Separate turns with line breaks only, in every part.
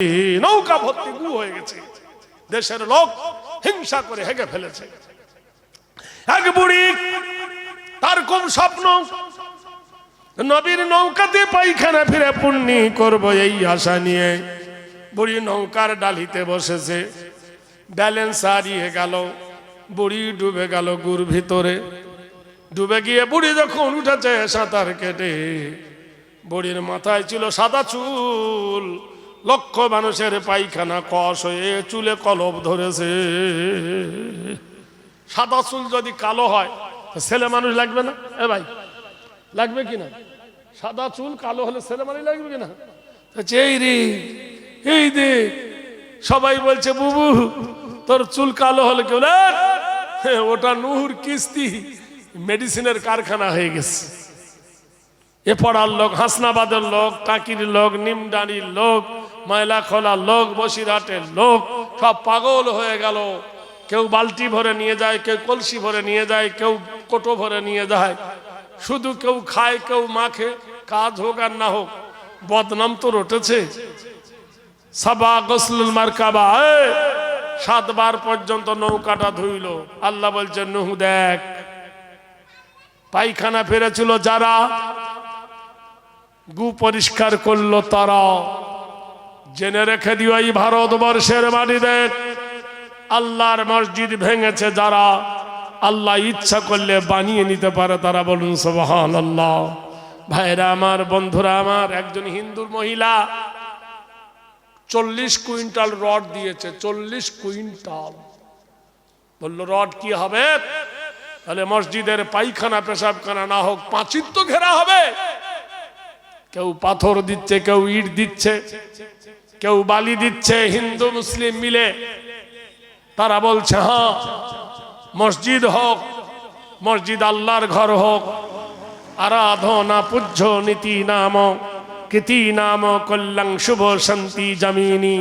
নৌকা ভর্তি গু হয়ে গেছে। দেশের লোক হিংসা করে হেগে ফেলেছে। এক বুড়ি, তার খুব স্বপ্ন নবীর নৌকাতে পায়খানা ফিরে পুণ্যি করব, এই আশা নিয়ে বুড়ি নৌকার ডালিতে বসেছে। ব্যালেন্স হারিয়ে গেল, বুড়ি ডুবে গেল গুর ভিতরে। ডুবে গিয়ে বুড়ি যখন উঠেছে সাঁতার কেটে, বুড়ির মাথায় ছিল সাদা চুল। লক্ষ মানুষের পায়খানা কষ হয়ে চুলে কলব ধরেছে। সাদা চুল যদি কালো হয় ছেলে মানুষ লাগবে না? এ ভাই, লাগবে কিনা? সাদা চুল কালো হলে ছেলে মানুষ লাগবে কিনা? এই রে, এই দেখ, সবাই বলছে বুবু তোর চুল কালো হলে কেউ না, ওটা নূর কিস্তি মেডিসিনের কারখানা হয়ে গেছে। এ পড়ার লোক, হাসনাবাদের লোক, টাকির লোক, নিমডানির লোক, ময়লা খোলার লোক, বসিরহাটের লোক সব পাগল হয়ে গেল। কেউ বালতি ভরে নিয়ে যায়, কেউ কলসি ভরে নিয়ে যায়, কেউ কোটো ভরে নিয়ে যায়। শুধু কেউ খায়, কেউ মাখে। কাজ হোক আর না হোক, বদনাম তো রটেছে। সাবা গোসলুল মারকাবা, 7 বার পর্যন্ত নৌকাটা ধুইল। আল্লাহ বলছেন নুহু দেখ, পায়খানা ফিরেছিল যারা, গু পরিষ্কার করলো তারা। জেনে রেখে দিও এই ভারতবর্ষের মাটিতে আল্লাহর মসজিদ ভেঙেছে যারা, আল্লাহ ইচ্ছা করলে বানিয়ে নিতে পারে তারা। বলুন সুবহানাল্লাহ। ভাইরা আমার, বন্ধুরা আমার, একজন হিন্দুর মহিলা 40 কুইন্টাল রড দিয়েছে। 40 কুইন্টাল। বললো রড কি হবে? তাহলে মসজিদের পায়খানা পেশাবখানা না হোক, পাঁচিল তো ঘেরা হবে। কেউ পাথর দিচ্ছে, কেউ ইট দিচ্ছে, কেউ বালি দিচ্ছে, হিন্দু মুসলিম মিলে। তারা বলছে হ্যাঁ মসজিদ হোক, মসজিদ আল্লাহর ঘর হোক। আরাধনা পূজ্য নীতি নাম কীতি নাম কল্যাং শুভ শান্তি জামিনী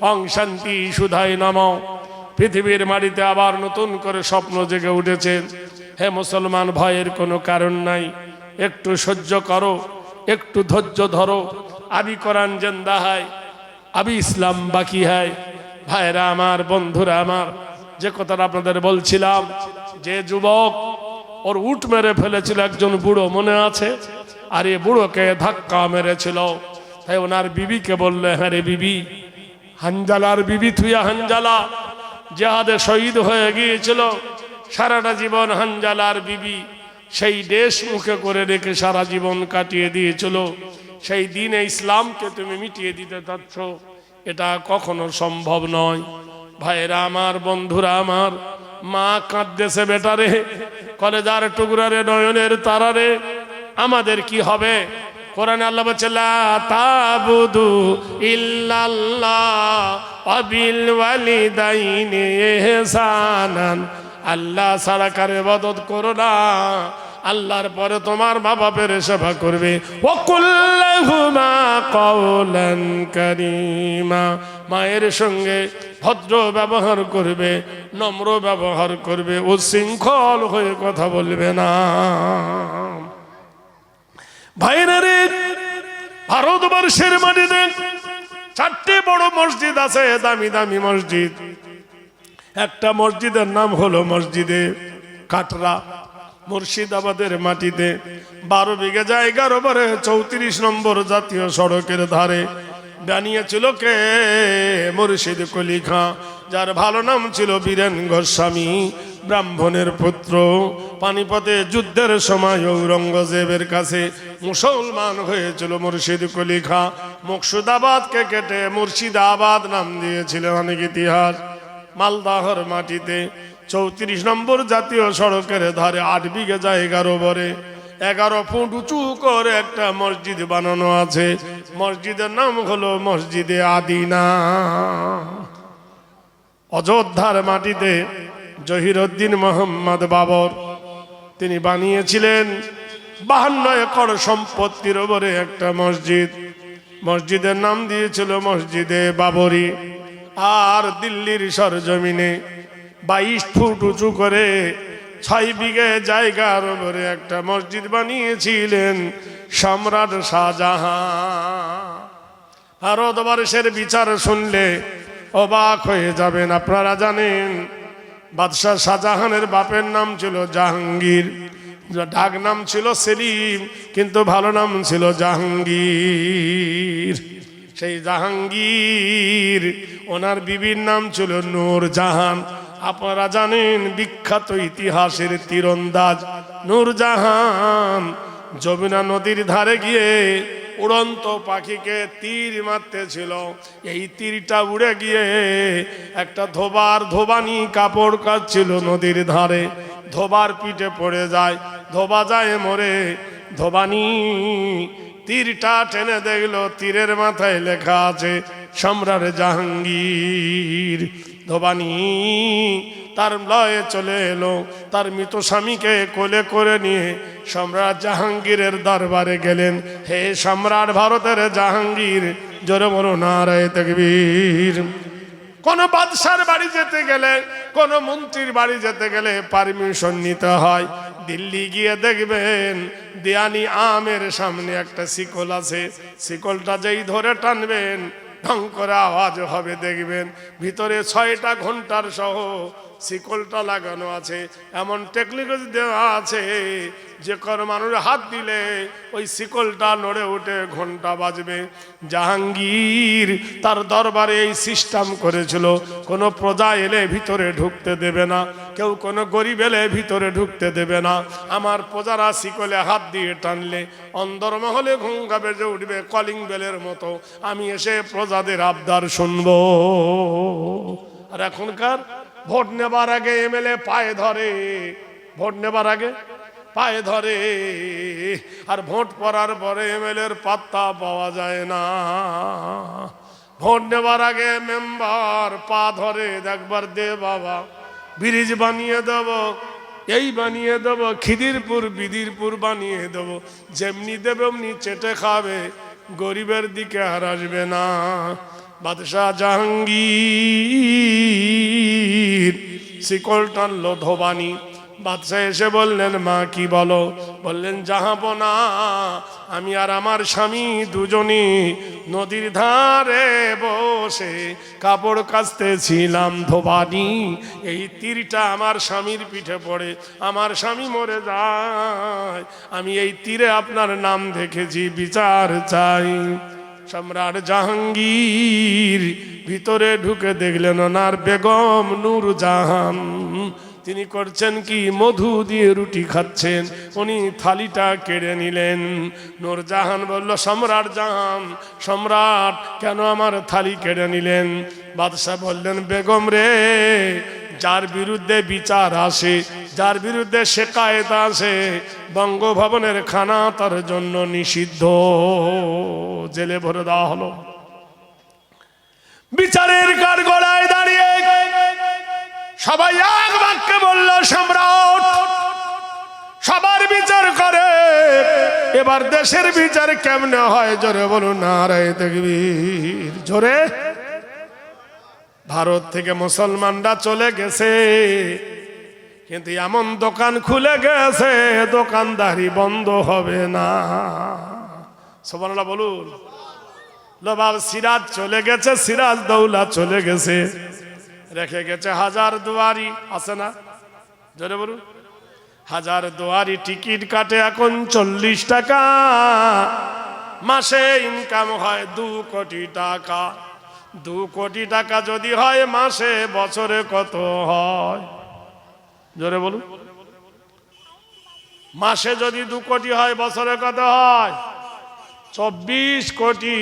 অং শান্তি সুধায় নাম। পৃথিবীর মাটিতে আবার নতুন করে স্বপ্ন জেগে উঠেছে। হে মুসলমান, ভয়ের কোনো কারণ নাই। একটু সহ্য করো, একটু ধৈর্য ধরো। আবি কোরআন জিন্দা হয়, আবি ইসলাম বাকি হয়। ভাইরা আমার, বন্ধুরা আমার, যে কথাটা আপনাদের বলছিলাম, যে যুবক ওর উট মেরে ফেলেছিল একজন বুড়ো, মনে আছে? আর এ বুড়োকে ধাক্কা মেরেছিল। তাই ওনার বিবিকে বললে, হ্যাঁ রে বিবি, হানজালার বিবি থুইয়া, হানজালা জিহাদে শহীদ হয়ে গিয়েছিল। সারাটা জীবন হানজালার বিবি সেই দেশ মুখে করে রেখে সারা জীবন কাটিয়ে দিয়েছিল। সেই দিনে ইসলামকে তুমি মিটিয়ে দিতে চাচ্ছ, এটা কখনো সম্ভব নয়। ভাইরা আমার, বন্ধুরা আমার, মা কাঁদতেছে বেটারে, কলেজার টুকরারে, নয়নের তারারে। আমাদের কি হবে? কোরআনে আল্লাহ বলছে লা তাবুদু ইল্লাল্লাহ ওয়া বিল ওয়ালিদাইনি ইহসানান। আল্লাহ ছাড়া কারো ইবাদত করো না। আল্লাহর পরে তোমার মা বাপের সেবা করবে। ওয়া কুল্লাহুমা কাওলান কারীমা, মায়ের সঙ্গে ভদ্র ব্যবহার করবে, নম্র ব্যবহার করবে, উচ্ছৃঙ্খল হয়ে কথা বলবে না। ভাইরা রে, ভারতবর্ষের মাটিতে 4টি বড় মসজিদ আছে, দামি দামি মসজিদ। একটা মসজিদের নাম হলো মসজিদে কাটরা, মুর্শিদাবাদের মাটিতে। 12 বিঘা জায়গার উপরে 34 নম্বর জাতীয় সড়কের ধারে বানিয়েছিল কে? মুর্শিদ কুলি খাঁ, যার ভালো নাম ছিল বীরেন গোস্বামী, ব্রাহ্মণের পুত্র। পানিপথে যুদ্ধের সময় ঔরঙ্গজেবের কাছে মুসলমান হয়েছিল মুর্শিদ কুলি খাঁ। মুর্শিদাবাদকে কেটে মুর্শিদাবাদ নাম দিয়েছিলেন অনেক ইতিহাস। মালদাহর মাটিতে 34 নম্বর জাতীয় সড়কের ধারে 8 বিঘা জায়গার উপরে 11 ফুট উঁচু করে একটা মসজিদ বানানো আছে। মসজিদের নাম হলো মসজিদে আদিনা। অযোধ্যার মাটিতে জহিরুদ্দিন মোহাম্মদ বাবর, তিনি বানিয়েছিলেন 52 একর সম্পত্তির উপরে একটা মসজিদ। মসজিদের নাম দিয়েছিল মসজিদে বাবরি। আর দিল্লির সরজমিনে 22 ফুট উঁচু করে 6 বিঘা জায়গার উপরে একটা মসজিদ বানিয়েছিলেন সম্রাট শাহজাহান। ভারতবর্ষের বিচার শুনলে অবাক হয়ে যাবেন। আপনারা জানেন বাদশাহ শাহজাহানের বাপের নাম ছিল জাহাঙ্গীর, ডাক নাম ছিল সেলিম, কিন্তু ভালো নাম ছিল জাহাঙ্গীর। সেই জাহাঙ্গীর ওনার বিবির নাম ছিল নূরজাহান। আপনারা জানেন বিখ্যাত ইতিহাসের তীরন্দাজ নূরজাহান যমুনা নদীর ধারে গিয়ে উড়ন্ত পাখিকে তীর মারতেছিল। এই তীরটা উড়ে গিয়ে একটা ধোবানি কাপড় কাচ্ছিল নদীর ধারে, ধোবার পিঠে পড়ে যায়, ধোবা যায় মরে। ধোবানি তীরটা টেনে দেখলো তীরের মাথায় লেখা আছে সম্রাট জাহাঙ্গীর। ধোবানি তার লয়ে চলে এলো, তার মৃত স্বামীকে কোলে করে নিয়ে সম্রাট জাহাঙ্গীরের দরবারে গেলেন। হে সম্রাট ভারতের জাহাঙ্গীর, জোরে বলো নারায়ে তাকবীর। কোন বাদশার বাড়ি যেতে গেলে, কোন মন্ত্রীর বাড়ি যেতে গেলে পারমিশন নিতে হয়। দিল্লি গিয়ে দেখবেন দেয়ানি আমের সামনে একটা শিকল আছে, শিকলটা যেই ধরে টানবেন ঢং করে আওয়াজ হবে। দেখবেন ভিতরে 6টা ঘন্টার সহ শিকলটা লাগানো আছে। এমন টেকনোলজি দেওয়া আছে যে কোনো মানুষ হাত দিলে ওই শিকলটা নড়ে উঠে ঘন্টা বাজবে। জাহাঙ্গীর তার দরবারে এই সিস্টেম করেছিল, কোনো প্রজা এলে ভিতরে ঢুকতে দেবে না, কেউ কোনো গরিব এলে ভিতরে ঢুকতে দেবে না। আমার প্রজারা শিকলে হাত দিয়ে টানলে অন্দরমহলে ঘুঙ্গা বেজে উঠবে কলিং বেলের মতো। আমি এসে প্রজাদের আবদার শুনবো। আর এখনকার ভোট নেবার আগে এমএলএ পায়ে ধরে, ভোট নেবার আগে পায়ে ধরে, আর ভোট পড়ার পরে এমএলএর পাত্তা পাওয়া যায় না। ভোট নেবার আগে মেম্বার পা ধরে, একবার দে বাবা, ব্রিজ বানিয়ে দেব, এই বানিয়ে দেব, খিদিরপুর বিদিরপুর বানিয়ে দেব। যেমনি দেবে অমনি চেটে খাবে, গরিবের দিকে আর আসবে না। বাদশাহ জাহাঙ্গীর শিকল টানলো ধোবানি। বাদশাহ এসে বললেন, মা কি বলো? বললেন, জাহাপনা, আমি আর আমার স্বামী দুজনে নদীর ধারে বসে কাপড় কাচতেছিলাম। ধোবানি এই তীরটা আমার স্বামীর পিঠে পড়ে, আমার স্বামী মরে যায়। আমি এই তীরে আপনার নাম দেখেছি, বিচার চাই। সম্রাট জাহাঙ্গীর ভিতরে ঢুকে দেখলেন ওনার বেগম নূরজাহান, তিনি করছেন কি, মধু দিয়ে রুটি খাচ্ছেন। উনি থালিটা কেড়ে নিলেন। নূরজাহান বলল, সম্রাট জাহান, সম্রাট কেন আমার থালি কেড়ে নিলেন? বাদশাহ বললেন, বেগম রে, যার বিরুদ্ধে বিচার আসে, যার বিরুদ্ধে শেকায়েত আসে, বঙ্গভবনের খানা তার জন্য নিষিদ্ধ, জেলে ভরে দেওয়া হলো। বিচারের কাঠগড়ায় দাঁড়িয়ে সবাই এক বাক্যে বলল, সম্রাট সবার বিচার করে, এবার দেশের বিচার কেমনে হয়? জোরে বলুন নারায়ে তাকবীর। জোরে। ভারত থেকে মুসলমানরা চলে গেছে, কিন্তু এমন দোকান খুলে গেছে দোকানদারি বন্ধ হবে না। সুবহানাল্লাহ বলুন। নবাব সিরাজ চলে গেছে, সিরাজ দৌলা চলে গেছে, রেখে গেছে হাজার দুয়ারি, আছে না? জোরে বলুন। হাজার দুয়ারি টিকিট কাটে এখন 40 টাকা, মাসে ইনকাম হয় 2 কোটি টাকা। 2 কোটি টাকা যদি হয় মাসে, বছরে কত হয়? জোরে বলুন। মাসে যদি 2 কোটি হয়, বছরে কত হয়? 24 কোটি।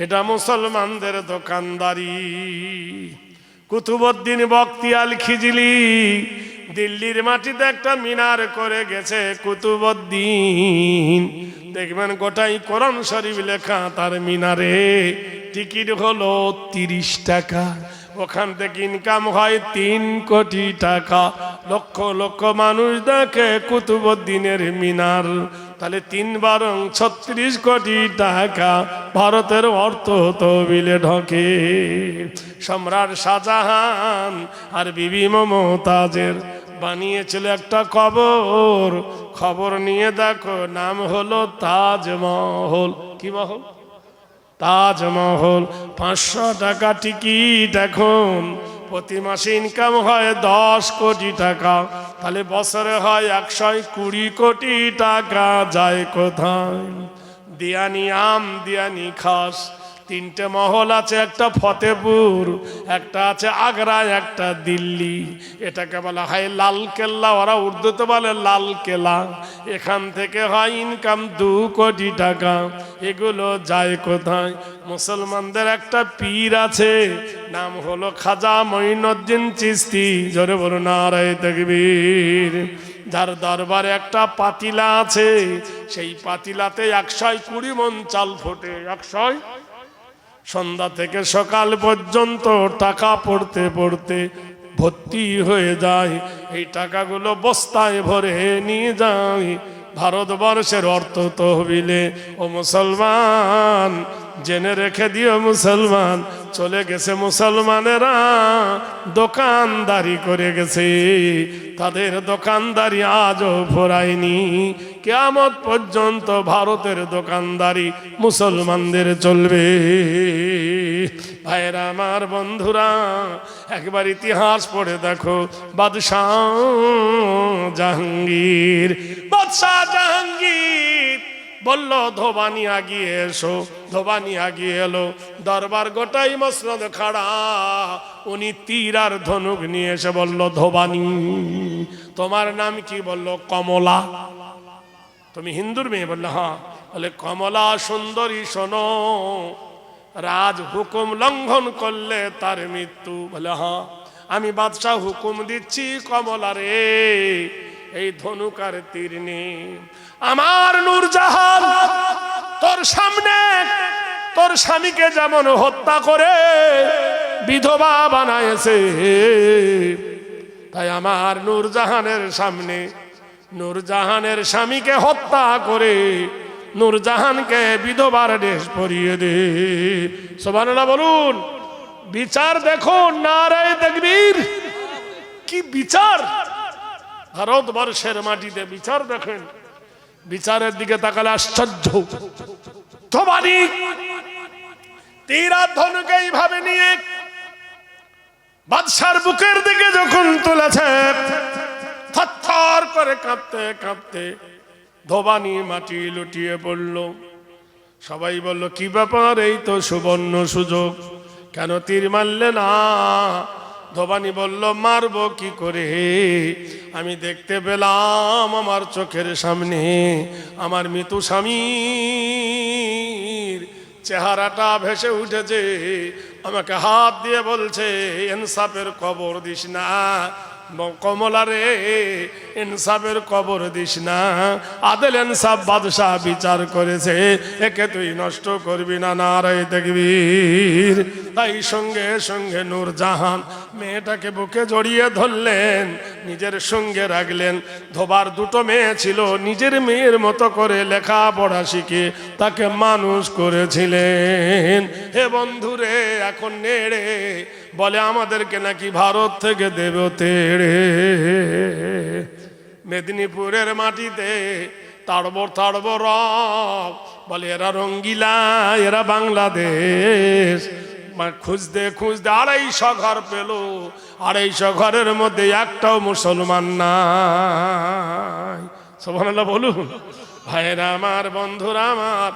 এটা মুসলমানদের দোকানদারি। কুতুবউদ্দিন বখতিয়ার খিজলি দিল্লির মাটিতে একটা মিনার করে গেছে কুতুবউদ্দিন। দেখবেন গোটাই কোরআন শরীফ লেখা তার মিনারে। টিকিট হলো 30 টাকা, ওখান থেকে ইনকাম হয় 3 কোটি টাকা। লক্ষ লক্ষ মানুষ দেখে কুতুবউদ্দিনের মিনার। তাহলে 3 বারং 36 কোটি টাকা ভারতের অর্থ তহবিলে ঢোকে। সম্রাট শাহজাহান আর বিবি মমতাজের বানিয়েছিল একটা কবর। খবর নিয়ে দেখো, নাম হলো তাজমহল। কি মহল? তাজমহল 500 টাকা টিকিট, এখন প্রতি মাসে ইনকাম হয় 10 কোটি টাকা, তাহলে বছরে হয় 120 কোটি টাকা যায় কোথায়? দিয়ানি আম, দিয়ানি খাস, 3টে মহল আছে, একটা ফতেপুর, একটা আছে আগ্রা, একটা দিল্লি। এটাকে বলা হয় লাল কেল্লা, ওরা উর্দুতে বলে লাল কেল্লা। এখান থেকে হয় ইনকাম 2 কোটি টাকা। এগুলো যায় কোথায়? মুসলমানদের একটা পীর আছে, নাম হলো খাজা মঈনুদ্দিন চিশতি, জোরে বলো নারায়ে তাকবীর। যার দরবারে একটা পাতিলা আছে, সেই পাতিলাতে 120 মণ চাল ফোটে। 100, সন্ধ্যা থেকে সকাল পর্যন্ত টাকা পড়তে পড়তে ভর্তি হয়ে যায়। এই টাকাগুলো বস্তায় ভরে নিয়ে যায় ভারতবর্ষের অর্থ তহবিলে। ও মুসলমান, জেনে রেখে দিও মুসলমান, চলে গেছে মুসলমানেরা দোকানদারি করে গেছে, তাদের দোকানদারি আজও ফোরায়নি। কিয়ামত পর্যন্ত ভারতের দোকানদারি মুসলমানদের চলবে। ভাইরা আমার, বন্ধুরা, একবার ইতিহাস পড়ে দেখো। বাদশাহ জাহাঙ্গীর, বাদশাহ জাহাঙ্গীর বলল ধোবানি আগিয়ে এসো। ধোবানি আগিয়ে এলো, দরবার গোটাই মসনদ খাড়া। উনি তীর আর ধনুক নিয়ে এসে বলল, ধোবানি তোমার নাম কি? বলল কমলা। তুমি হিন্দুর মেয়ে? বললো হ্যাঁ। বলে কমলা সুন্দরী, শোনো, রাজ হুকুম লঙ্ঘন করলে তার মৃত্যু। বলে হ্যাঁ। আমি বাদশাহ হুকুম দিচ্ছি, কমলা রে, এই ধনুক আর তীর নে। আমার নূরজাহান তোর সামনে তোর স্বামীকে যেমন হত্যা করে বিধবা বানায়েছে, তাই আমার নূরজাহানের সামনে নূরজাহানের স্বামীকে হত্যা করে নূরজাহানকে বিধবার ড্রেস পরিয়ে দে। সুবহানাল্লাহ বলুন। বিচার দেখুন, নারায়ে তাকবীর। কি বিচার! ভারতবর্ষের মাটিতে বিচার দেখেন। বিচারের দিকে তাকালে আশ্চর্য। ধোবানি তীর আর ধনুক এইভাবে নিয়ে বাদশার বুকের দিকে যখন তুলেছে, থরথর করে কাঁপতে কাঁপতে ধোবানি মাটি লুটিয়ে পড়ল। সবাই বলল, কি ব্যাপার? এই তো সুবর্ণ সুযোগ, কেন তীর মারলে না? ধোবানি বলল, মারবো কি করে? আমি দেখতে পেলাম আমার চোখের সামনে আমার মৃত্যু স্বামীর চেহারাটা ভেসে উঠেছে। আমাকে হাত দিয়ে বলছে, ইনসাফের কবর দিস না কমলা রে, ইনসাফের কবর দিস না। আদেল ইনসাফ বাদশাহ বিচার করেছে, একে তুই নষ্ট করবি না। নারায়ে তাকবীর। তাই সঙ্গে সঙ্গে নূরজাহান মেয়েটাকে বুকে জড়িয়ে ধরলেন, নিজের সঙ্গে রাখলেন। ধোবার 2টো মেয়ে ছিল, নিজের মেয়ের মতো করে লেখাপড়া শিখে তাকে মানুষ করেছিলেন। হে বন্ধুরে, এখন নেড়ে বলে আমাদেরকে নাকি ভারত থেকে দেব তেড়ে। মেদিনীপুরের মাটিতে তাড়বর তাড়বর রব বলে এরা রঙ্গিলা, এরা বাংলাদেশ। খুঁজতে খুঁজতে 250 ঘর পেল। 250 ঘরের মধ্যে একটাও মুসলমান নাই। সুবহানাল্লাহ বলুন। ভাইরা আমার, বন্ধুরা আমার,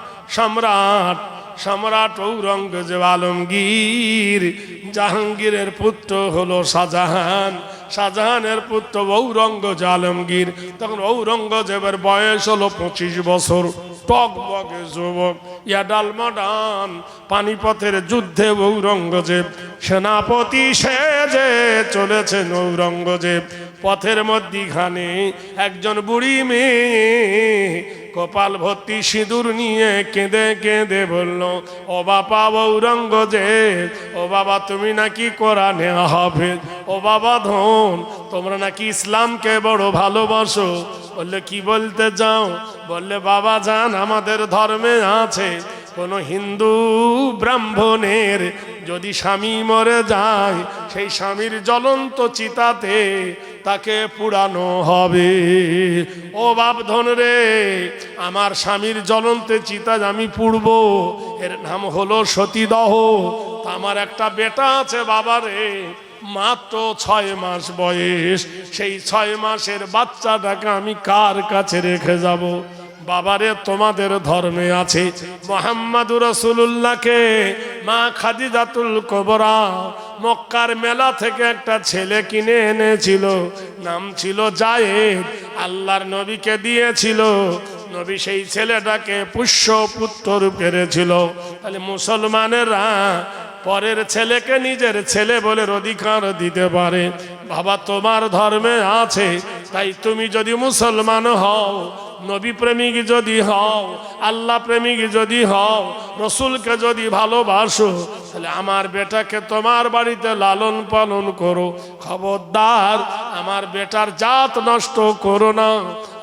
সম্রাট ঔরঙ্গজেব আলমগীর, জাহাঙ্গীরের পুত্র হলো শাহজাহান, শাহজাহানের পুত্র ঔরঙ্গজেব আলমগীর। তখন ঔরঙ্গজেবের বয়স হলো 25 বছর। টকবগে যুবক, ইয়াডালমাডান। পানিপথের যুদ্ধে ঔরঙ্গজেব সেনাপতি সেজে চলেছেন। ঔরঙ্গজেব পথের মধ্যিখানে একজন বুড়ি মেয়ে কপাল ভর্তি সিঁদুর নিয়ে কেঁদে কেঁদে বলল, ও বাবা ঔরঙ্গজেব, ও বাবা তুমি নাকি কোরআনে হাফেজ, ও বাবা ধন, তোমরা নাকি ইসলামকে বড় ভালোবাসো। বললে কি বলতে চাও? বললে বাবা জান, আমাদের ধর্মে আছে কোনো হিন্দু ব্রাহ্মণের যদি স্বামী মরে যায়, সেই স্বামীর জ্বলন্ত চিতাতে তাকে পুড়ানো হবে। ও বাপ ধন রে, আমার স্বামীর জ্বলন্তে চিতা আমি পুড়ব, এর নাম হলো সতীদাহ। তা আমার একটা বেটা আছে বাবা রে, মাত্র 6 মাস বয়স, সেই 6 মাসের বাচ্চাটাকে আমি কার কাছে রেখে যাব? বাবারে তোমাদের ধর্মে আছে মুহাম্মাদুর রাসূলুল্লাহকে মা খাদিজাতুল কুবরা মক্কার মেলা থেকে একটা ছেলে কিনে এনেছিল, নাম ছিল জায়েদ, আল্লাহর নবীকে দিয়েছিল। নবী সেই ছেলেটাকে পুষ্য পুত্র রূপে রেখেছিল। তাহলে মুসলমানেরা পরের ছেলেকে নিজের ছেলে বলে অধিকার দিতে পারে। বাবা তোমার ধর্মে আছে, তাই তুমি যদি মুসলমান হও, নবী প্রেমিক যদি হও, আল্লাহ প্রেমিক যদি হও, রসুলকে যদি ভালোবাসো, তাহলে আমার বেটাকে তোমার বাড়িতে লালন পালন করো। খবরদার আমার বেটার জাত নষ্ট করো না।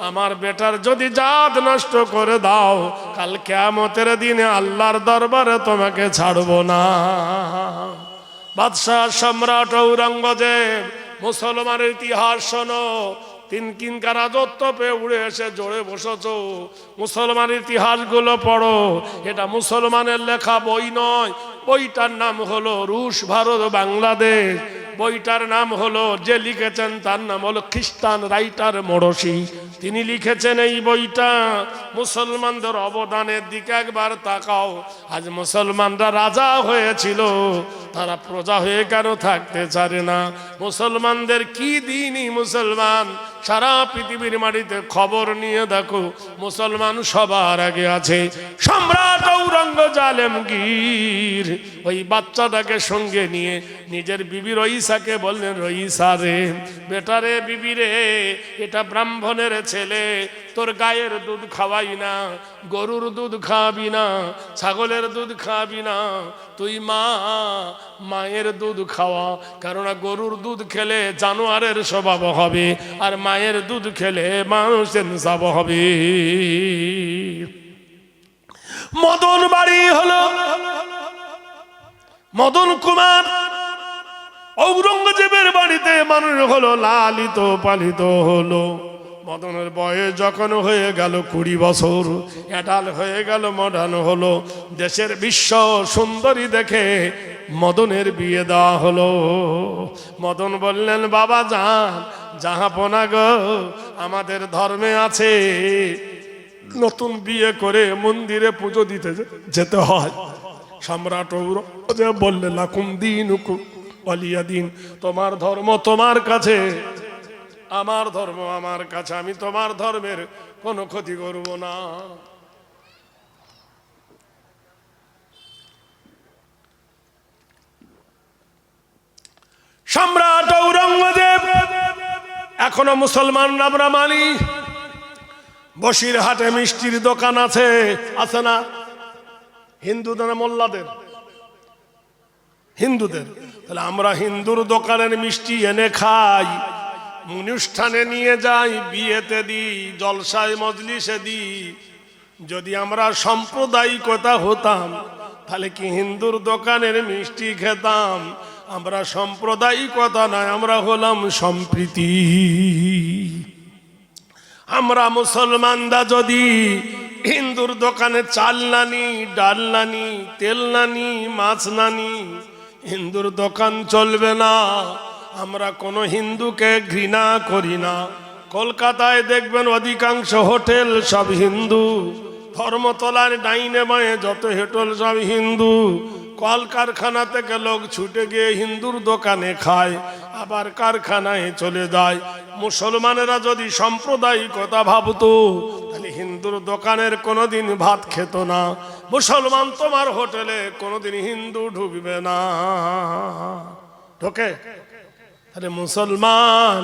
আমার বেটার যদি জাত নষ্ট করে দাও, কাল কিয়ামতের দিনে আল্লাহর দরবারে তোমাকে ছাড়বো না। বাদশাহ সম্রাট ঔরঙ্গজেব, মুসলমানের ইতিহাস শোনো। তিন কিনকা রাজত্ব পেয়ে উড়ে এসে জোরে বসেছো, মুসলমানের ইতিহাসগুলো পড়ো। এটা মুসলমানের লেখা বই নয়, বইটার নাম হলো রুশ ভারত বাংলাদেশ। বইটার নাম হলো, যে লিখেছেন তার নাম হলো খ্রিস্টান রাইটার মোড়সি। তিনি লিখেছেন এই বইটা। মুসলমানদের অবদানের দিকে একবার তাকাও। আজ মুসলমানরা রাজা হয়েছিল, তারা প্রজা হয়ে কেন থাকতে চারে না? মুসলমানদের কি দিনই মুসলমান, সারা পৃথিবীর মাটিতে খবর নিয়ে দেখো, মুসলমান সবার আগে আছে। সম্রাট ঔরঙ্গজেব আলমগীর ওই বাচ্চাটাকে সঙ্গে নিয়ে নিজের বিবি রইসাকে বললেন, রইসা রে, বেটা রে, বিবি রে, এটা ব্রাহ্মণের ছেলে, তোর গায়ের দুধ খাওয়াই না, গরুর দুধ খাবি না, ছাগলের দুধ খাবি না, তুই মায়ের দুধ খাওয়া। কেননা গরুর দুধ খেলে জানোয়ারের স্বভাব হবে, আর মায়ের দুধ খেলে মানুষের স্বভাব হবে। মদন বাড়ি হলো, মদন কুমার ঔরঙ্গজেবের বাড়িতে মানুষ হলো, লালিত পালিত হলো। মদনের বয়স যখন হয়ে গেল 20 বছর, অ্যাডাল্ট হয়ে গেল, মডার্ন হলো। দেশের বিশ্ব সুন্দরী দেখে মদনের বিয়ে দেওয়া হলো। মদন বললেন, বাবা যান, জাহাপনা গো, আমাদের ধর্মে আছে নতুন বিয়ে করে মন্দিরে পুজো দিতে যেতে হয়। সম্রাট ঔরঙ্গজেব বললেন, লাকুম দীনুকুম ওয়ালিয়া দিন, তোমার ধর্ম তোমার কাছে, আমার ধর্ম আমার কাছে, আমি তোমার ধর্মের কোনো ক্ষতি করব না। সম্রাট ঔরঙ্গজেব এখনো মুসলমানরা আমরা মানি। বসিরহাটে মিষ্টির দোকান আছে, আছে না? হিন্দুদের, মোল্লাদের, হিন্দুদের। তাহলে আমরা হিন্দুর দোকানের মিষ্টি এনে খাই, অনুষ্ঠানে নিয়ে যাই, বিয়েতে দিই, জলসায় মজলিসে দিই। যদি আমরা সাম্প্রদায়িকতা হতাম, তাহলে কি হিন্দুর দোকানের মিষ্টি খেতাম? আমরা সাম্প্রদায়িকতা নয়, আমরা হলাম সম্প্রীতি। আমরা মুসলমানরা যদি হিন্দুর দোকানে চাল নানি, ডাল নানি, তেল নানি, মাছ নানি, হিন্দুর দোকান চলবে না। আমরা কোনো হিন্দুকে ঘৃণা করি না। কলকাতায় দেখবেন অধিকাংশ হোটেল সব হিন্দু, ধর্মতলার ডাইনে বাঁয়ে যত হোটেল সব হিন্দু। কলকারখানা থেকে লোক ছুটে গিয়ে হিন্দুর দোকানে খায়, আবার কারখানায় চলে যায়। মুসলমানেরা যদি সাম্প্রদায়িকতা ভাবতো, তাহলে হিন্দুর দোকানের কোনোদিন ভাত খেত না। মুসলমান তোমার হোটেলে কোনোদিন হিন্দু ঢুকবে না, ঢোকে? আরে মুসলমান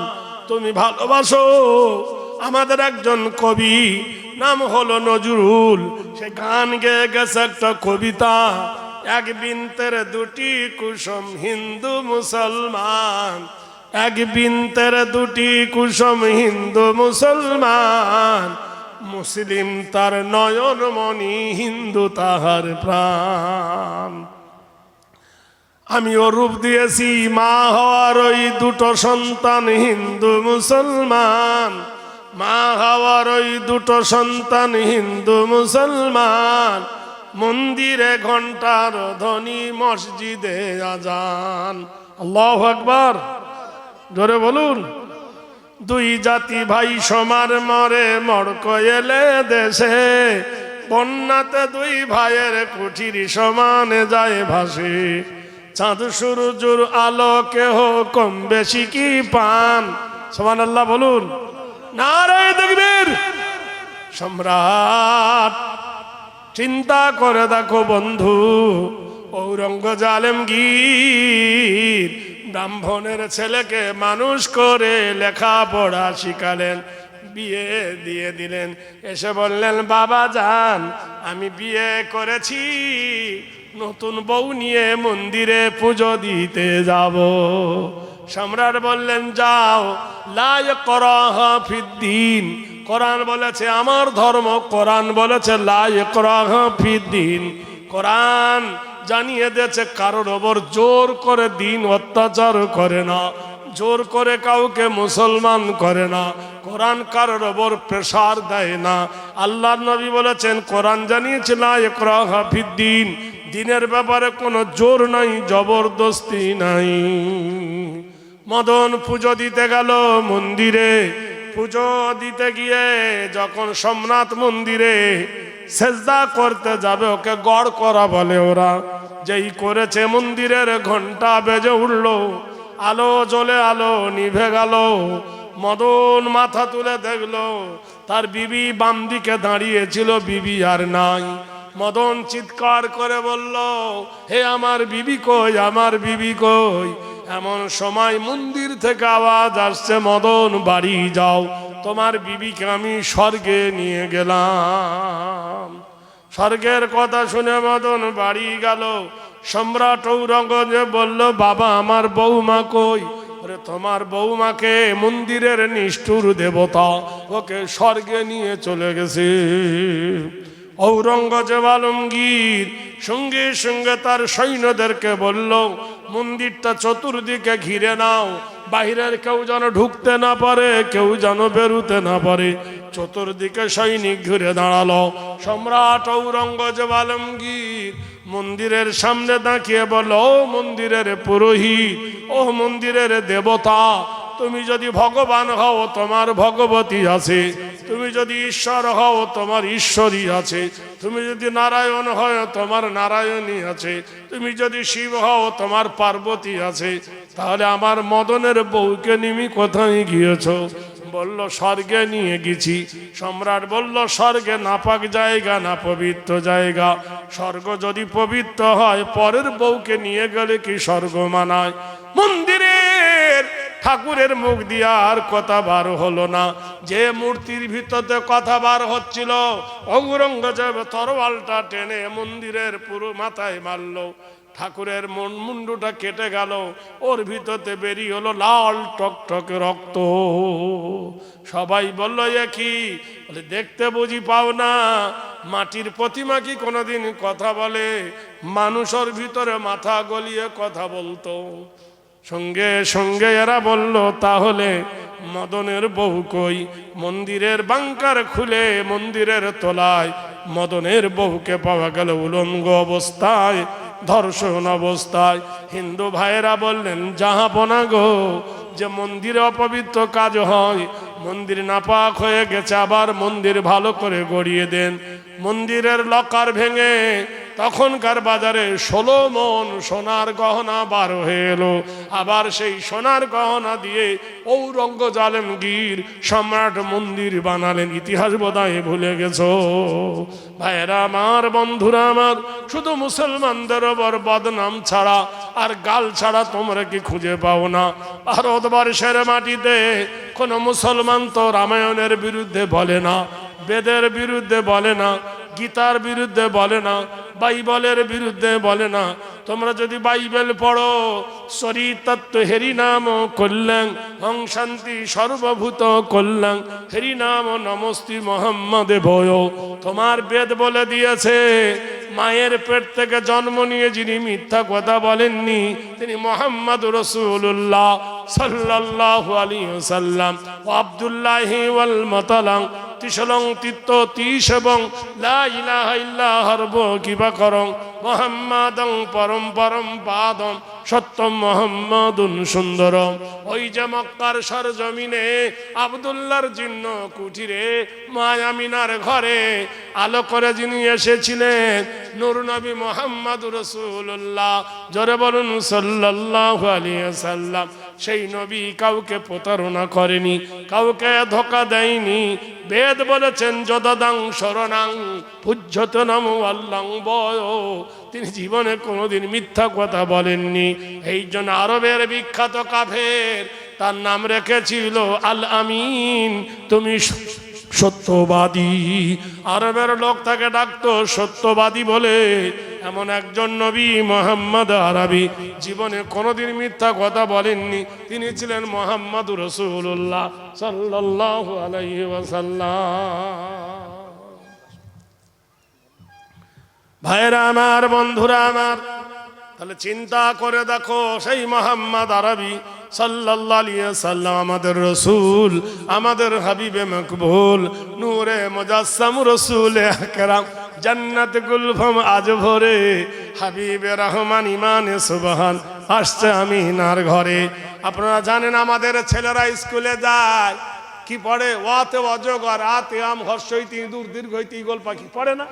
তুমি ভালোবাসো। আমাদের একজন কবি, নাম হলো নজরুল, সে গান গেয়ে গেছে একটা কবিতা, এক বিনতের দুটি কুসুম হিন্দু মুসলমান, এক বিনতের দুটি কুসুম হিন্দু মুসলমান, মুসলিম তার নয়নমণি, হিন্দু তাহার প্রাণ। আমিও রূপ দিয়েছি মা হওয়ার ওই দুটো সন্তান হিন্দু মুসলমান, মা হওয়ার ওই দুটো সন্তান হিন্দু মুসলমান, মন্দিরে ঘন্টার ধ্বনি মসজিদে আজান। আল্লাহু আকবার, জোরে বলুন। দুই জাতি ভাই সমান মরে মড়ক এলে দেশে, বন্যাতে দুই ভাইয়ের কুঠির সমানে যায় ভাসে। চাঁদ সূর্যের আলো কেহ কম বেশি কি পান? সুবহানাল্লাহ বলুন। নারে তাকবীর। সম্রাট চিন্তা করে দেখো বন্ধু, ঔরঙ্গজেব আলমগীর ব্রাহ্মণের ছেলেকে মানুষ করে লেখাপড়া শিখালেন, বিয়ে দিয়ে দিলেন। এসে বললেন, বাবা যান আমি বিয়ে করেছি, নতুন বউ নিয়ে মন্দিরে পুজো দিতে যাব। সম্রাট বললেন, যাও, লা ইকরাহা ফিদ্দিন, কোরআন বলেছে আমার ধর্ম, কোরআন বলেছে লা ইকরাহা ফিদ্দিন। কোরআন জানিয়ে দিয়েছে কারোর ওপর জোর করে দিন অত্যাচার করে না, জোর করে কাউকে মুসলমান করে না, কোরআন কারোর ওপর প্রেসার দেয় না। আল্লাহর নবী বলেছেন, কোরআন জানিয়েছে লা ইকরাহা ফিদ্দিন, দিনের ব্যাপারে কোনো জোর নাই, জবরদস্তি নাই। মদন পুজো দিতে গেল মন্দিরে, পুজো দিতে গিয়ে যখন সোমনাথ মন্দিরে সেজদা করতে যাবে, ওকে গড় করা বলে ওরা। যেই করেছে মন্দিরের ঘন্টা বেজে উঠল, আলো জ্বলে আলো নিভে গেল। মদন মাথা তুলে দেখলো তার বিবি বাম দিকে দাঁড়িয়েছিল, বিবি আর নাই। মদন চিৎকার করে বলল, হে আমার বিবি কই, আমার বিবি কই? এমন সময় মন্দির থেকে আওয়াজ আসছে, মদন বাড়ি যাও, তোমার বিবিকে আমি স্বর্গে নিয়ে গেলাম। স্বর্গের কথা শুনে মদন বাড়ি গেল। সম্রাট ঔরঙ্গজেব বলল, বাবা আমার বৌমা কই? বলে, তোমার বৌমাকে মন্দিরের নিষ্ঠুর দেবতা ওকে স্বর্গে নিয়ে চলে গেছে। ঔরঙ্গজেব আলমগীর সঙ্গে সঙ্গে তার সৈন্যদেরকে বলল, মন্দিরটা চতুর্দিকে ঘিরে নাও, বাহিরের কেউ যেন ঢুকতে না পারে, কেউ যেন বেরুতে না পারে। চতুর্দিকে সৈনিক ঘুরে দাঁড়ালো। সম্রাট ঔরঙ্গজেব আলমগীর মন্দিরের সামনে দাঁড়িয়ে বলল, ও মন্দিরের পুরোহিত, ও মন্দিরের দেবতা, তুমি যদি ভগবান হও তোমার ভগবতী আছে, তুমি যদি ঈশ্বর হও তোমার ঈশ্বরী আছে, তুমি যদি নারায়ণ হও তোমার নারায়ণী আছে, তুমি যদি শিব হও তোমার পার্বতী আছে, তাহলে আমার মদনের বউকে নিমি কোথায় গিয়েছ? বলল, স্বর্গে নিয়ে গেছি। সম্রাট বলল, স্বর্গে নাপাক জায়গা না পবিত্র জায়গা? স্বর্গ যদি পবিত্র হয় পরের বউকে নিয়ে গেলে কি স্বর্গ মানায়? মন্দিরের ঠাকুরের মুখ দিয়ে আর কথা বার হলো না। যে মূর্তির ভিতরে কথা বার হচ্ছিল, ঔরঙ্গজেব তরোয়ালটা টেনে মন্দিরের পুরো মাথায় মারল। ঠাকুরের মুন্ডুটা কেটে গেল, ওর ভিতরে বেরিয়ে হলো লাল টকটকে রক্ত। সবাই বলল, এ কি? বলে, দেখতে বুঝি পাও না? মাটির প্রতিমা কি কোনোদিন কথা বলে? মানুষের ভিতরে মাথা গলিয়ে কথা বলতো। সঙ্গে সঙ্গে এরা বলল, তাহলে মদনের বউ কই? মন্দিরের বাংকার খুলে মন্দিরের তলায় মদনের বউকে পাওয়া গেল উলঙ্গ অবস্থায়, ধর্ষণ অবস্থায়। হিন্দু ভাইয়েরা বললেন, জাহাপনা গো, যে মন্দিরে অপবিত্র কাজ হয়, মন্দির নাপাক হয়ে গেছে, আবার মন্দির ভালো করে গড়িয়ে দেন। মন্দিরের লকার ভেঙে তখনকার বাজারে 16 মণ সোনার গহনা বার হয়ে এলো। আবার সেই সোনার গহনা দিয়ে ঔরঙ্গজেব আলমগীর সম্রাট মন্দির বানালেন। ইতিহাস বোধহয় ভুলে গেছো ভাইয়েরা আমার, বন্ধুরা আমার। শুধু মুসলমানদের ওপর বদনাম ছাড়া আর গাল ছাড়া তোমরা কি খুঁজে পাও না? ভারতবর্ষের মাটিতে কোনো মুসলমান তো রামায়ণের বিরুদ্ধে বলে না, বেদের বিরুদ্ধে বলে না, গীতার বিরুদ্ধে বলে না, বাইবেলের বিরুদ্ধে বলে না। তোমরা যদি বাইবেল পড়ো, শরীরতত্ত্ব হেরি নাম কল্যাণ হং শান্তি সর্বভূত কল্যাণ হেরি নাম নমস্তি মোহাম্মদে ভয়। তোমার বেদ বলে দিয়েছে মায়ের পেট থেকে জন্ম নিয়ে যিনি মিথ্যা কথা বলেননি তিনি মুহাম্মদ রাসূলুল্লাহ সাল্লাল্লাহু আলাইহি ওয়াসাল্লাম। ও আব্দুল্লাহি ওয়াল মাতালাং তিসলং তিত্ত তিস এবং লা ইলাহা ইল্লা হারব কিবা করং মুহাম্মাদং পরম পরম পাদম সত্যম মুহাম্মাদুন সুন্দরম। ওই যে মক্কার সরজমিনে আব্দুল্লাহর জিন্ন কুঠিরে মা আমিনার ঘরে আলো করে যিনি এসেছিলেন নূর নবী মুহাম্মদ রাসূলুল্লাহ, জোরে বলুন সাল্লাল্লাহু আলাইহি ওয়াসাল্লাম। সেই নবী কাউকে প্রতারণা করেনি, কাউকে ধোঁকা দেয়নি। বেদ বলেছেন যদাদাং শরণাং পূজ্যত নাম আল্লাহ বয়, তিনি জীবনে কোনোদিন মিথ্যা কথা বলেননি। এই জন্য আরবের বিখ্যাত কাফের তার নাম রেখেছিল আল আমিন, তুমি সত্যবাদী। আরবের লোক তাকে ডাকতো সত্যবাদী বলে। এমন একজন নবী মুহাম্মদ আরবি জীবনে কোনোদিন মিথ্যা কথা বলেননি, তিনি ছিলেন মুহাম্মদুর রাসূলুল্লাহ সাল্লাল্লাহু আলাইহি ওয়াসাল্লাম। ভাইরা আমার, বন্ধুরা আমার, তাহলে চিন্তা করে দেখো সেই মুহাম্মদ আরবি সাল্লাল্লাহু আলাইহি ওয়াসাল্লাম আমাদের রাসূল, আমাদের হাবিবে মকবুল, নূরে মুজাসসাম রাসূলে আকরাম, জান্নাত গুলফাম আজ ভরে, হাবিবে রহমান ইমানে সুবহান আসছে আমিনার ঘরে। আপনারা জানেন আমাদের ছেলেরা স্কুলে যায়, কি পড়ে? ওয়াতে অজগর, আতে আম, হর্ষইতি ইঁদুর, দীর্ঘইতি ঈগল পাখি পড়ে না?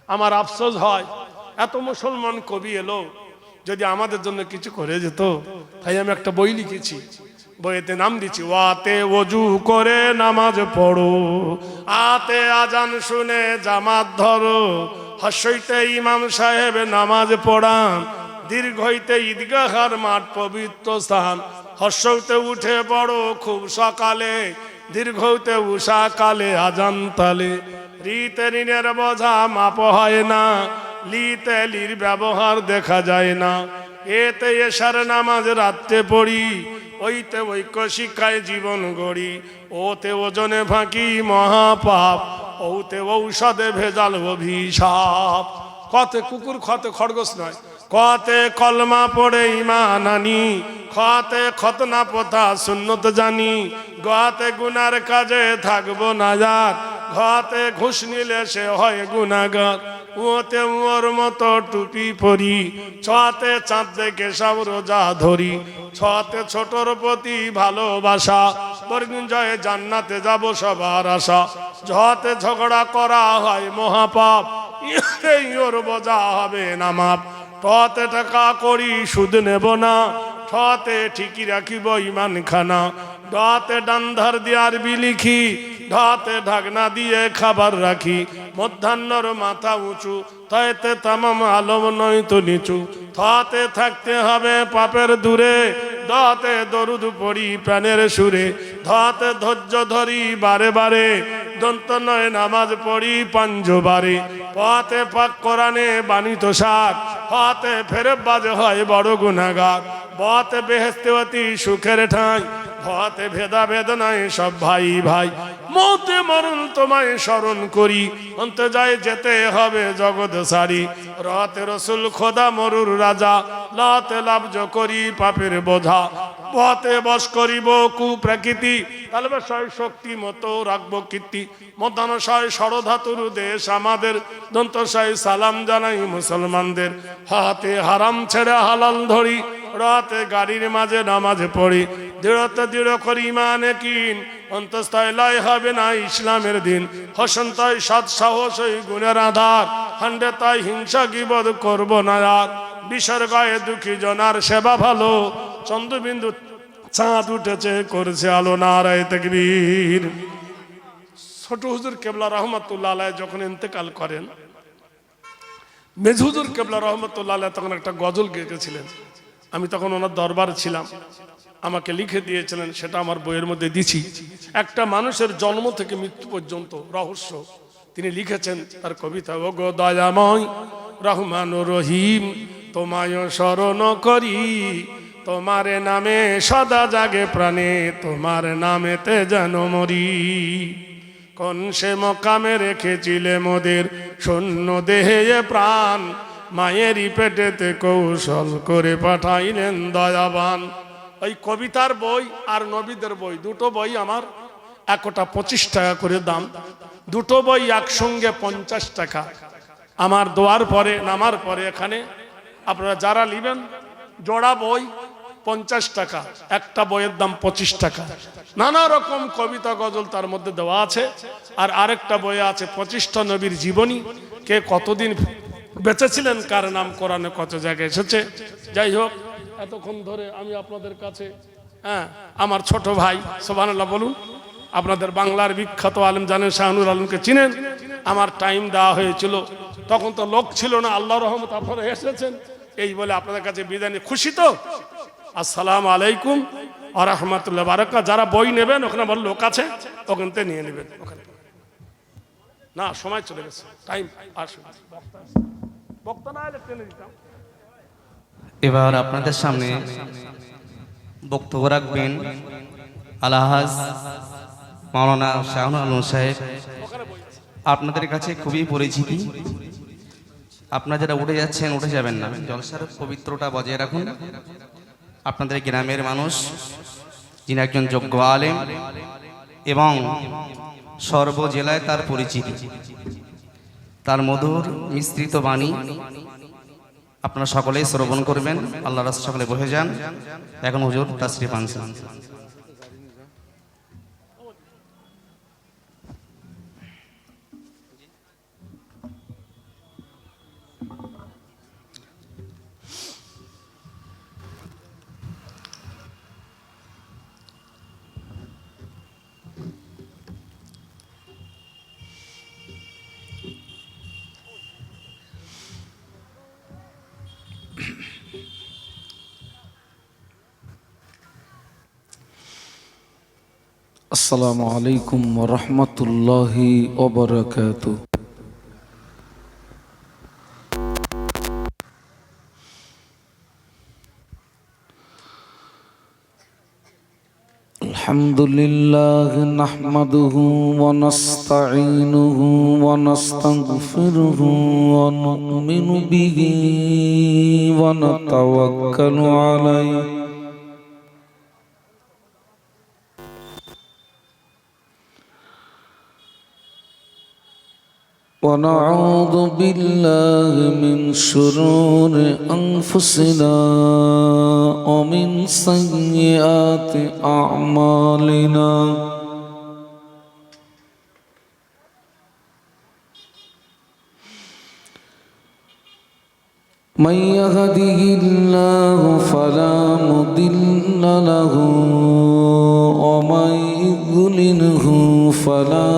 আমার আফসোস হয় এত মুসলমান কবি এলো, যদি আমাদের জন্য কিছু করে যেত। তাই আমি একটা বই লিখেছি, বইতে নাম দিচ্ছি ওয়াতে ওযু করে নামাজ পড়ো, আতে আজান শুনে জামাত ধরো, হর্ষইতে ইমাম সাহেব নামাজ পড়ান, দীর্ঘইতে ঈদগাহার মাঠ পবিত্র স্থান, হর্ষইতে উঠে পড়ো খুব সকালে, দীর্ঘইতে উষা কালে আজান তালে, রিতে ঋণের বোঝা মাপ হয় না, লিতে লির ব্যবহার দেখা যায় না, এতে এশার নামাজ রাত্রে পড়ি, ওইতে ঐক্য শিক্ষায় জীবন গড়ি, ওতে ওজনে ফাঁকি মহাপাপ, ওতে ঔষধে ভেজাল অভিশাপ। কতে কুকুর খতে খরগোশ নয়, কতে কলমা পড়ে ঈমান আনি, খতে খতনা প্রথা সুন্নত জানি, গতে গুনার কাজে থাকবো নাজাত, ঘতে ঘুষ নিলে সে হয় গুনাহগার, ওতে ওর মতো টুপি পরি, ছতে চাঁদ দেখে সব রোজা ধরি, ছতে ছোটর প্রতি ভালোবাসা, পরদিন জয়ে জান্নাতে যাব সবার আশা, ঝতে ঝগড়া করা হয় মহাপাপ, এই ওর বোঝা হবে না মাপ, টতে টাকা করি সুদ নেব না, ঠতে ঠিকই রাখিব ইমান খানা, ডতে ডান্ধার দিয়ার বিলিখি, ঢতে ঢাকনা দিয়ে খাবার রাখি, মধ্যাহ্নর মাথা উঁচু, তাইতে তামাম আলম নয় তো নিচু, থতে থাকতে হবে পাপের দূরে, দতে দরুদ পড়ি প্রাণের সুরে, ধতে ধৈর্য ধরি বারে বারে, দন্ত নয় নামাজ পড়ি পাঞ্জবারে, পথে পাক কোরআনে বাণিত সাত, হতে ফেরে বাজে হয় বড় গুনাহগার, বতে বেহেশতে অতি সুখের ঠাঁই, ভতে ভেদা বেদনায় সব ভাই ভাই, মতে মরণ তোমায় স্মরণ করি, অন্তে যায় যেতে হবে জগৎ সারি, রতে রসুল খোদা মরুর রাজা, লতে লাভজ করি পাপের বোঝা, পথে বশ করিব কুপ্রকৃতি, তালবেশয় শক্তি মতো রাখবো কীর্তি, মধ্যাহ্নশয় ষড়ধাতুর দেশ আমাদের, দন্তশয় সালাম জানাই মুসলমানদের, হাতে হারাম ছেড়ে হালাল ধরি, রাতে গাড়ির মাঝে নামাজ পড়ি, দৃঢ়তে দৃঢ় করি মানে কিন, অন্তঃস্থয় লয় হবে না ইসলামের দিন, হসন্তয় সৎ সাহস ওই গুণের আধার, হান্ডে তাই হিংসা গীবত করব না আর, বিসর্গায়ে দুঃখী জনার সেবা ভালো, চন্দ্রবিন্দু চাঁদ উঠেছে করছে আলো, নারায়ে তাকবীর। ছোট হুজুর কেবলা রহমতুল্লাহ আলাইহি যখন ইন্তেকাল করেন, মেজ হুজুর কেবলা রহমতুল্লাহ আলাইহি তখন একটা গজল গেয়েছিলেন, আমি তখন ওনার দরবারে ছিলাম, আমাকে লিখে দিয়েছিলেন, সেটা আমার বইয়ের মধ্যে দিছি। একটা মানুষের জন্ম থেকে মৃত্যু পর্যন্ত রহস্য, তিনি লিখেছেন তার কবিতা, ও গো দয়াময় রহমান রহিম তোমায় শরণ করি, তোমার নামে সদা জাগে প্রাণে, তোমার নামেতে যেন মরি। কোন সে মকামে রেখেছিলে মোদের শূন্য দেহে প্রাণ, মায়েরই পেটেতে কৌশল করে পাঠাইলেন দয়াবান। ওই কবিতার বই আর নবীদের বই, দুটো বই আমার একটা 25 টাকা করে দাম, দুটো বই একসঙ্গে 50 টাকা। আমার দোয়ার পরে নামার পরে এখানে আপনারা যারা নেবেন জোড়া বই 50 টাকা, একটা বইয়ের দাম 25 টাকা। নানা রকম কবিতা গজল তার মধ্যে দেওয়া আছে। আর আরেকটা বই আছে 25টা নবীর জীবনী, কে কতদিন বেঁচেছিলেন, কার নাম কোরআনে কত জায়গায় এসেছে। যাই হোক, এতক্ষণ ধরে আমি আপনাদের কাছে আমার ছোট ভাই, সুবহানাল্লাহ বলুন, আপনাদের বাংলার বিখ্যাত আলেম জানেন, শাহনুর আলমকে চিনেন। আমার টাইম দেওয়া হয়েছিল, তখন তো লোক ছিল না, আল্লাহর রহমত আপনারা এসেছেন, এই বলে আপনাদের কাছে বিদায় নিয়ে খুশি তো। আসসালামু আলাইকুম ওয়া রাহমাতুল্লাহি ওয়া বারাকাতুহু। যারা বই নেবেন ওখানে আমার লোক আছে, ওখান থেকে নিয়ে নেবেন। ওখানে না, সময় চলে গেছে, টাইম আসুন, বক্তা না এলে টেনে দিতাম।
এবার আপনাদের সামনে বক্তব্য রাখবেন আলহাজ মাওলানা শাহনুর আলম সাহেব। আপনাদের কাছে খুবই পরিচিতি, আপনারা যারা উঠে যাচ্ছেন উঠে যাবেন না, জলসার পবিত্রতা বজায় রাখুন। আপনাদের গ্রামের মানুষ, যিনি একজন যোগ্য আলেম এবং সর্ব জেলায় তার পরিচিতি, তার মধুর মিশ্রিত বাণী আপনারা সকলেই শ্রবণ করবেন। আল্লাহ রাস্তা সকলে বসে যান। এখন হুজুর তাশরিফ আনছেন।
আসসালামু আলাইকুম ওয়া রাহমাতুল্লাহি ওয়া বারাকাতুহু। আলহামদুলিল্লাহ নাহমাদুহু ওয়া নাস্তাঈনুহু ওয়া নাস্তাগফিরুহু ওয়া নু'মিনু বিহি ওয়া নাতাওয়াক্কালু আলাইহি ونعوذ بالله من شرور أنفسنا ومن سيئات أعمالنا من يهده الله فلا مضل له ومن يضلله فلا